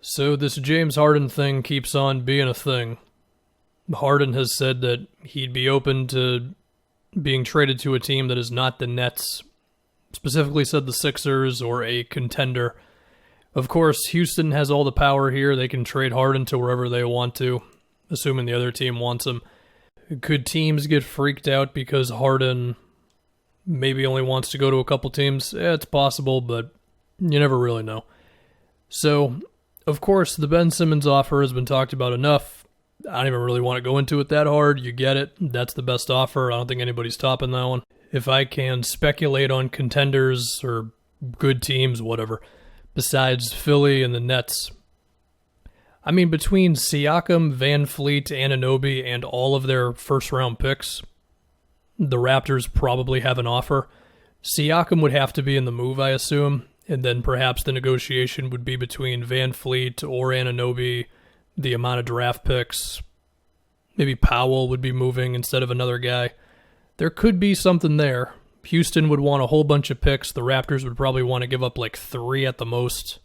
So this James Harden thing keeps on being a thing. Harden has said that he'd be open to being traded to a team that is not the Nets, specifically said the Sixers or a contender. Of course, Houston has all the power here. They can trade Harden to wherever they want to, assuming the other team wants him. Could teams get freaked out because Harden maybe only wants to go to a couple teams? It's possible, but you never really know. So, of course, the Ben Simmons offer has been talked about enough. I don't even really want to go into it that hard. You get it. That's the best offer. I don't think anybody's topping that one. If I can speculate on contenders or good teams, whatever, besides Philly and the Nets, I mean, between Siakam, Van Fleet, Anunoby, and all of their first-round picks, the Raptors probably have an offer. Siakam would have to be in the move, I assume, and then perhaps the negotiation would be between Van Fleet or Anunoby, the amount of draft picks. Maybe Powell would be moving instead of another guy. There could be something there. Houston would want a whole bunch of picks. The Raptors would probably want to give up like 3 at the most.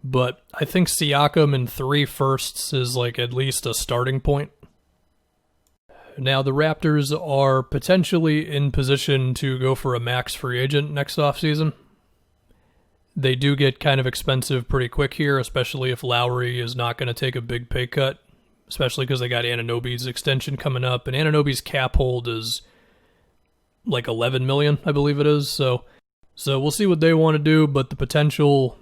But I think Siakam and 3 firsts is like at least a starting point. Now, the Raptors are potentially in position to go for a max free agent next offseason. They do get kind of expensive pretty quick here, especially if Lowry is not going to take a big pay cut, especially because they got Anunoby's extension coming up, and Anunoby's cap hold is like $11 million, I believe it is. So we'll see what they want to do, but the potential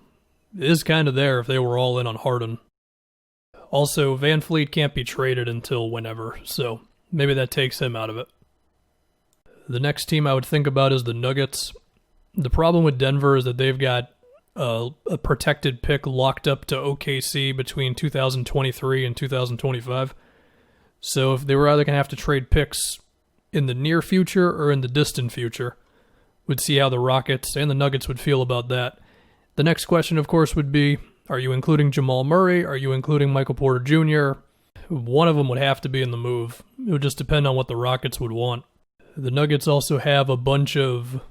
is kind of there if they were all in on Harden. Also, Van Fleet can't be traded until whenever, so maybe that takes him out of it. The next team I would think about is the Nuggets. The problem with Denver is that they've got a protected pick locked up to OKC between 2023 and 2025. So if they were either going to have to trade picks in the near future or in the distant future, we'd see how the Rockets and the Nuggets would feel about that. The next question, of course, would be, are you including Jamal Murray? Are you including Michael Porter Jr.? One of them would have to be in the move. It would just depend on what the Rockets would want. The Nuggets also have a bunch of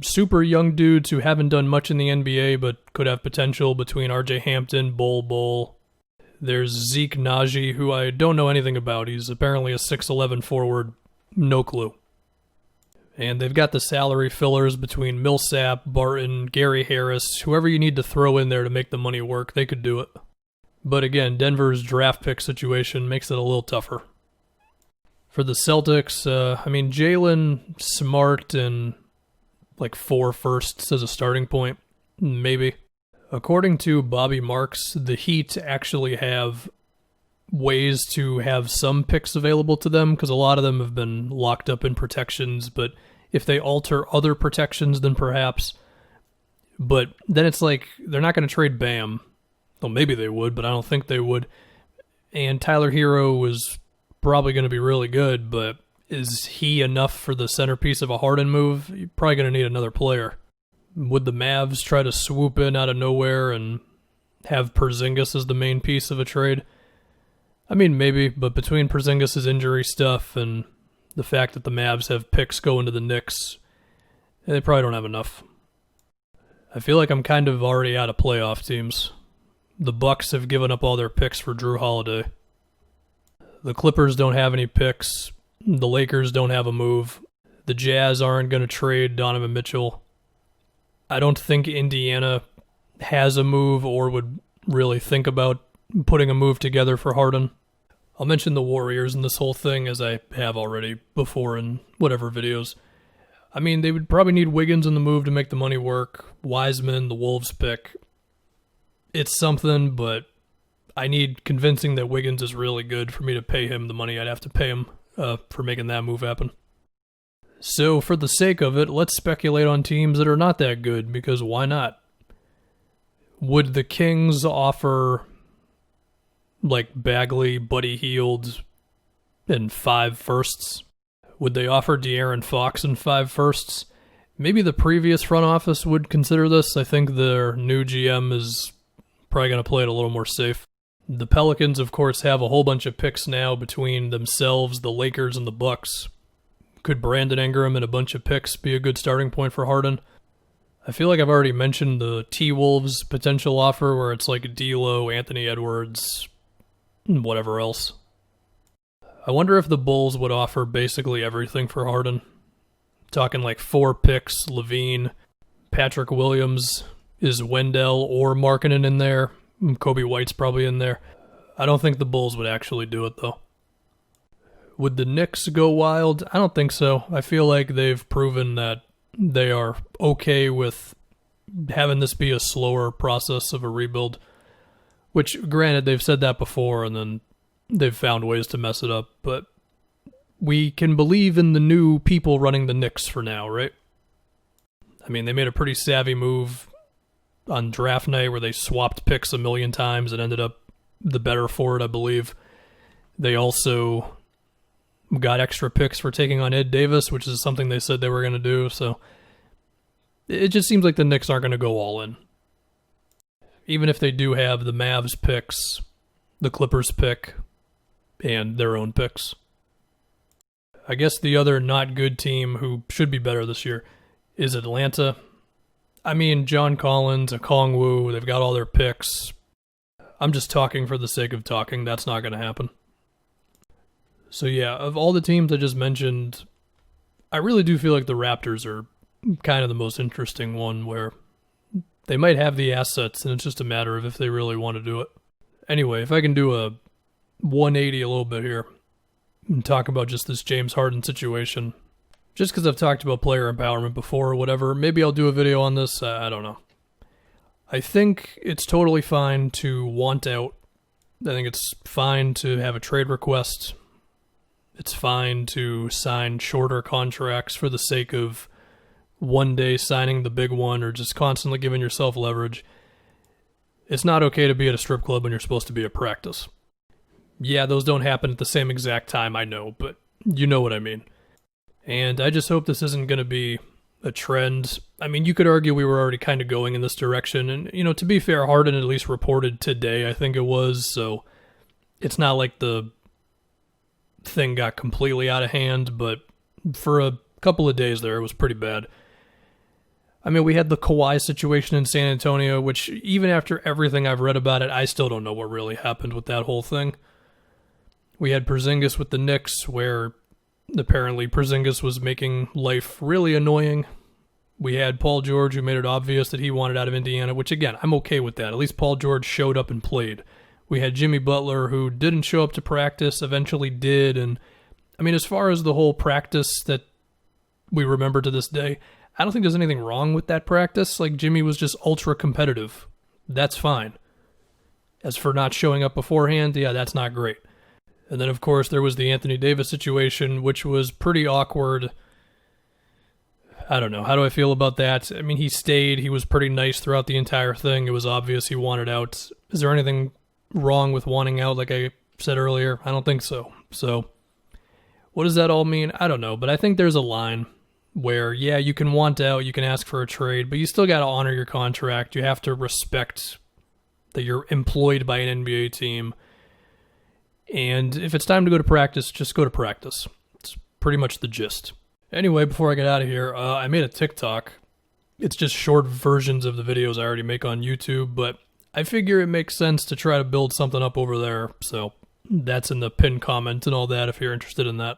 super young dudes who haven't done much in the NBA but could have potential between RJ Hampton, Bol. There's Zeke Naji, who I don't know anything about. He's apparently a 6'11 forward. No clue. And they've got the salary fillers between Millsap, Barton, Gary Harris, whoever you need to throw in there to make the money work, they could do it. But again, Denver's draft pick situation makes it a little tougher. For the Celtics, Jalen, Smart, and like 4 firsts as a starting point, maybe. According to Bobby Marks, the Heat actually have ways to have some picks available to them because a lot of them have been locked up in protections, but if they alter other protections, then perhaps. But then it's like they're not going to trade Bam. Well, maybe they would, but I don't think they would. And Tyler Hero was probably going to be really good, but is he enough for the centerpiece of a Harden move? You're probably going to need another player. Would the Mavs try to swoop in out of nowhere and have Porzingis as the main piece of a trade? I mean, maybe, but between Porzingis' injury stuff and the fact that the Mavs have picks going to the Knicks, they probably don't have enough. I feel like I'm kind of already out of playoff teams. The Bucks have given up all their picks for Drew Holiday. The Clippers don't have any picks. The Lakers don't have a move. The Jazz aren't going to trade Donovan Mitchell. I don't think Indiana has a move or would really think about putting a move together for Harden. I'll mention the Warriors in this whole thing as I have already before in whatever videos. I mean, they would probably need Wiggins in the move to make the money work. Wiseman, the Wolves pick. It's something, but I need convincing that Wiggins is really good for me to pay him the money I'd have to pay him for making that move happen. So for the sake of it, let's speculate on teams that are not that good, because why not? Would the Kings offer like Bagley, Buddy Hield, and 5 firsts? Would they offer De'Aaron Fox and 5 firsts? Maybe the previous front office would consider this. I think their new GM is probably going to play it a little more safe. The Pelicans, of course, have a whole bunch of picks now between themselves, the Lakers, and the Bucks. Could Brandon Ingram and a bunch of picks be a good starting point for Harden? I feel like I've already mentioned the T-Wolves potential offer where it's like D'Lo, Anthony Edwards, and whatever else. I wonder if the Bulls would offer basically everything for Harden. Talking like 4 picks, Levine, Patrick Williams, is Wendell or Markkanen in there? Kobe White's probably in there. I don't think the Bulls would actually do it though. Would the Knicks go wild? I don't think so. I feel like they've proven that they are okay with having this be a slower process of a rebuild. Which, granted, they've said that before and then they've found ways to mess it up. But we can believe in the new people running the Knicks for now, right? I mean, they made a pretty savvy move on draft night where they swapped picks a million times and ended up the better for it, I believe. They also got extra picks for taking on Ed Davis, which is something they said they were going to do. So it just seems like the Knicks aren't going to go all in. Even if they do have the Mavs picks, the Clippers pick, and their own picks. I guess the other not good team who should be better this year is Atlanta. I mean, John Collins, Okongwu, they've got all their picks. I'm just talking for the sake of talking. That's not going to happen. So yeah, of all the teams I just mentioned, I really do feel like the Raptors are kind of the most interesting one where they might have the assets and it's just a matter of if they really want to do it. Anyway, if I can do a 180 a little bit here and talk about just this James Harden situation, just because I've talked about player empowerment before or whatever, maybe I'll do a video on this, I don't know. I think it's totally fine to want out. I think it's fine to have a trade request. It's fine to sign shorter contracts for the sake of one day signing the big one or just constantly giving yourself leverage. It's not okay to be at a strip club when you're supposed to be at practice. Yeah, those don't happen at the same exact time, I know, but you know what I mean. And I just hope this isn't going to be a trend. I mean, you could argue we were already kind of going in this direction. And, you know, to be fair, Harden at least reported today, I think it was. So it's not like the thing got completely out of hand. But for a couple of days there, it was pretty bad. I mean, we had the Kawhi situation in San Antonio, which even after everything I've read about it, I still don't know what really happened with that whole thing. We had Porzingis with the Knicks, where apparently Porzingis was making life really annoying. We had Paul George, who made it obvious that he wanted out of Indiana, which again, I'm okay with that. At least Paul George showed up and played. We had Jimmy Butler, who didn't show up to practice, eventually did. And I mean, as far as the whole practice that we remember to this day, I don't think there's anything wrong with that practice. Like, Jimmy was just ultra competitive. That's fine. As for not showing up beforehand, yeah, that's not great. And then, of course, there was the Anthony Davis situation, which was pretty awkward. I don't know. How do I feel about that? I mean, he stayed. He was pretty nice throughout the entire thing. It was obvious he wanted out. Is there anything wrong with wanting out, like I said earlier? I don't think so. So, what does that all mean? I don't know. But I think there's a line where, yeah, you can want out, you can ask for a trade, but you still got to honor your contract. You have to respect that you're employed by an NBA team. And if it's time to go to practice, just go to practice. It's pretty much the gist. Anyway, before I get out of here, I made a TikTok. It's just short versions of the videos I already make on YouTube, but I figure it makes sense to try to build something up over there. So that's in the pinned comment and all that if you're interested in that.